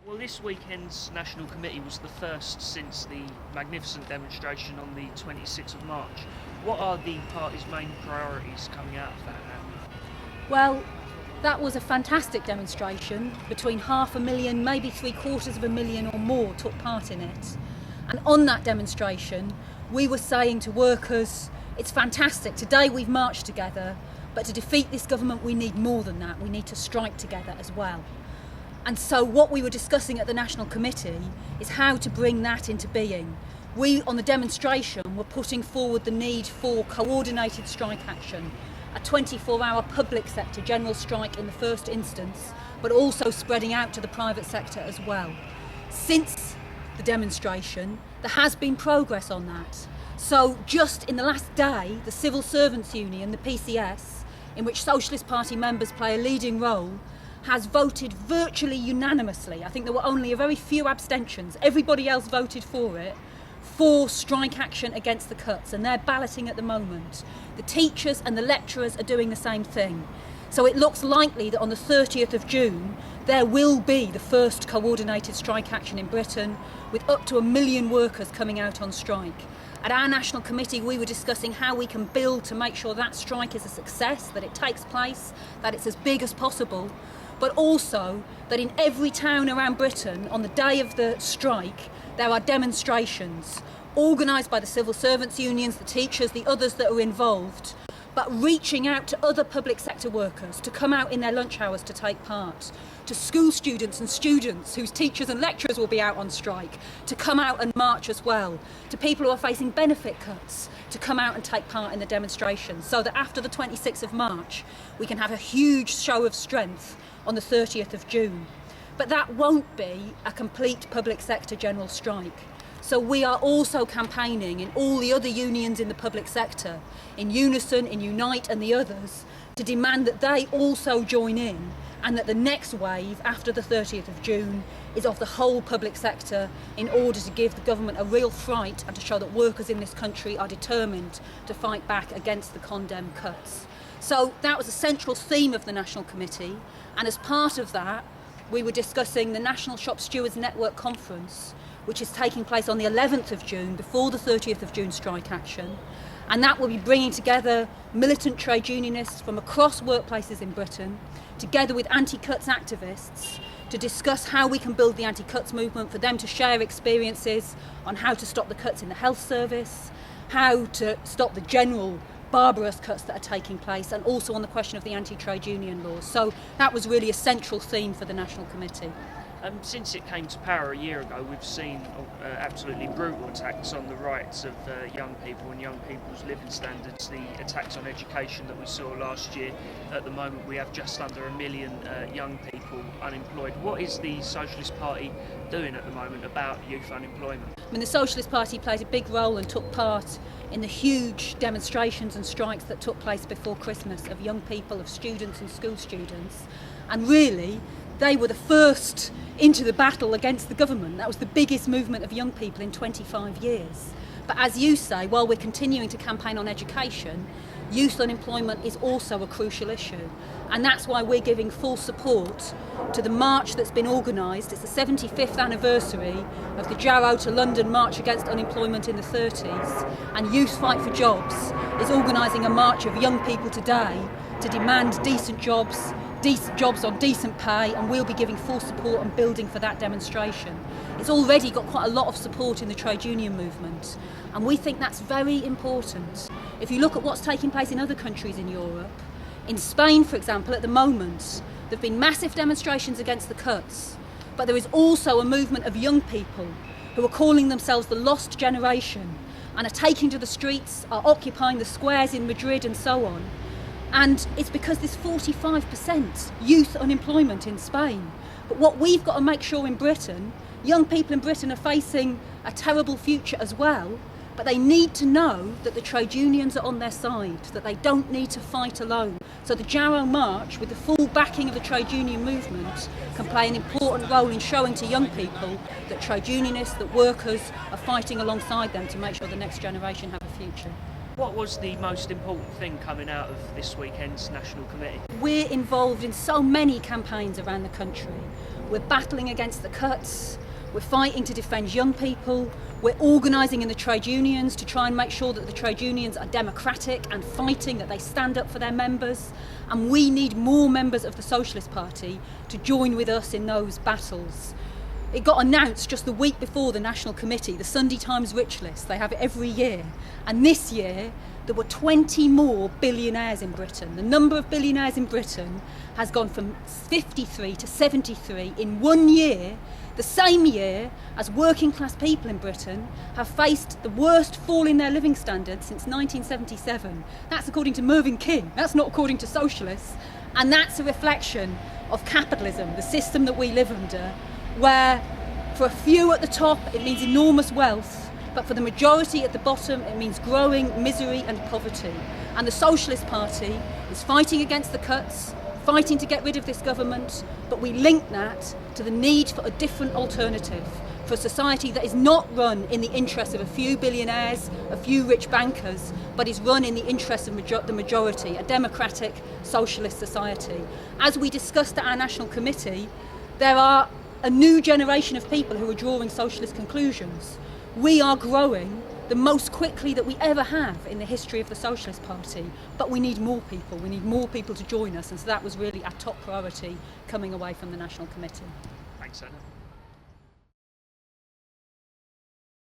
Well, this weekend's National Committee was the first since the magnificent demonstration on the 26th of March. What are the party's main priorities coming out of that now? Well, that was a fantastic demonstration. Between 500,000, maybe 750,000 or more took part in it. And on that demonstration, we were saying to workers, it's fantastic, today we've marched together, but to defeat this government we need more than that, we need to strike together as well. And so what we were discussing at the National Committee is how to bring that into being. We, on the demonstration, were putting forward the need for coordinated strike action, a 24-hour public sector general strike in the first instance, but also spreading out to the private sector as well. Since the demonstration, there has been progress on that. So just in the last day, the Civil Servants Union, the PCS, in which Socialist Party members play a leading role, has voted virtually unanimously. I think there were only a very few abstentions. Everybody else voted for it, for strike action against the cuts, and they're balloting at the moment. The teachers and the lecturers are doing the same thing. So it looks likely that on the 30th of June, there will be the first coordinated strike action in Britain, with up to 1 million workers coming out on strike. At our National Committee, we were discussing how we can build to make sure that strike is a success, that it takes place, that it's as big as possible, but also that in every town around Britain, on the day of the strike, there are demonstrations organised by the civil servants unions, the teachers, the others that are involved, but reaching out to other public sector workers to come out in their lunch hours to take part, to school students and students whose teachers and lecturers will be out on strike, to come out and march as well, to people who are facing benefit cuts, to come out and take part in the demonstrations, so that after the 26th of March, we can have a huge show of strength on the 30th of June. But that won't be a complete public sector general strike. So we are also campaigning in all the other unions in the public sector, in Unison, in Unite and the others, to demand that they also join in, and that the next wave after the 30th of June is of the whole public sector, in order to give the government a real fright and to show that workers in this country are determined to fight back against the condemned cuts. So that was a central theme of the National Committee, and as part of that we were discussing the National Shop Stewards Network Conference, which is taking place on the 11th of June, before the 30th of June strike action. And that will be bringing together militant trade unionists from across workplaces in Britain, together with anti-cuts activists, to discuss how we can build the anti-cuts movement, for them to share experiences on how to stop the cuts in the health service, how to stop the general barbarous cuts that are taking place, and also on the question of the anti-trade union laws. So that was really a central theme for the National Committee. Since it came to power a year ago, we've seen absolutely brutal attacks on the rights of young people and young people's living standards, the attacks on education that we saw last year. At the moment, we have just under 1 million young people unemployed. What is the Socialist Party doing at the moment about youth unemployment? I mean, the Socialist Party played a big role and took part in the huge demonstrations and strikes that took place before Christmas of young people, of students and school students. And really, they were the first into the battle against the government. That was the biggest movement of young people in 25 years. But as you say, while we're continuing to campaign on education, youth unemployment is also a crucial issue. And that's why we're giving full support to the march that's been organised. It's the 75th anniversary of the Jarrow to London March Against Unemployment in the 30s. And Youth Fight for Jobs is organising a march of young people today to demand decent jobs on decent pay, and we'll be giving full support and building for that demonstration. It's already got quite a lot of support in the trade union movement, and we think that's very important. If you look at what's taking place in other countries in Europe, in Spain, for example, at the moment, there have been massive demonstrations against the cuts, but there is also a movement of young people who are calling themselves the lost generation and are taking to the streets, are occupying the squares in Madrid and so on. And it's because there's 45% youth unemployment in Spain. But what we've got to make sure in Britain, young people in Britain are facing a terrible future as well, but they need to know that the trade unions are on their side, that they don't need to fight alone. So the Jarrow March, with the full backing of the trade union movement, can play an important role in showing to young people that trade unionists, that workers are fighting alongside them to make sure the next generation have a future. What was the most important thing coming out of this weekend's National Committee? We're involved in so many campaigns around the country. We're battling against the cuts. We're fighting to defend young people. We're organising in the trade unions to try and make sure that the trade unions are democratic and fighting, that they stand up for their members. And we need more members of the Socialist Party to join with us in those battles. It got announced just the week before the National Committee, the Sunday Times Rich List. They have it every year. And this year, there were 20 more billionaires in Britain. The number of billionaires in Britain has gone from 53 to 73 in 1 year, the same year as working class people in Britain have faced the worst fall in their living standards since 1977. That's according to Mervyn King. That's not according to socialists. And that's a reflection of capitalism, the system that we live under, where for a few at the top it means enormous wealth, but for the majority at the bottom it means growing misery and poverty. And the Socialist Party is fighting against the cuts, fighting to get rid of this government, but we link that to the need for a different alternative, for a society that is not run in the interest of a few billionaires, a few rich bankers, but is run in the interest of the majority, a democratic socialist society. As we discussed at our National Committee, there are a new generation of people who are drawing socialist conclusions. We are growing the most quickly that we ever have in the history of the Socialist Party, but we need more people. We need more people to join us, and so that was really our top priority coming away from the National Committee. Thanks, Anna.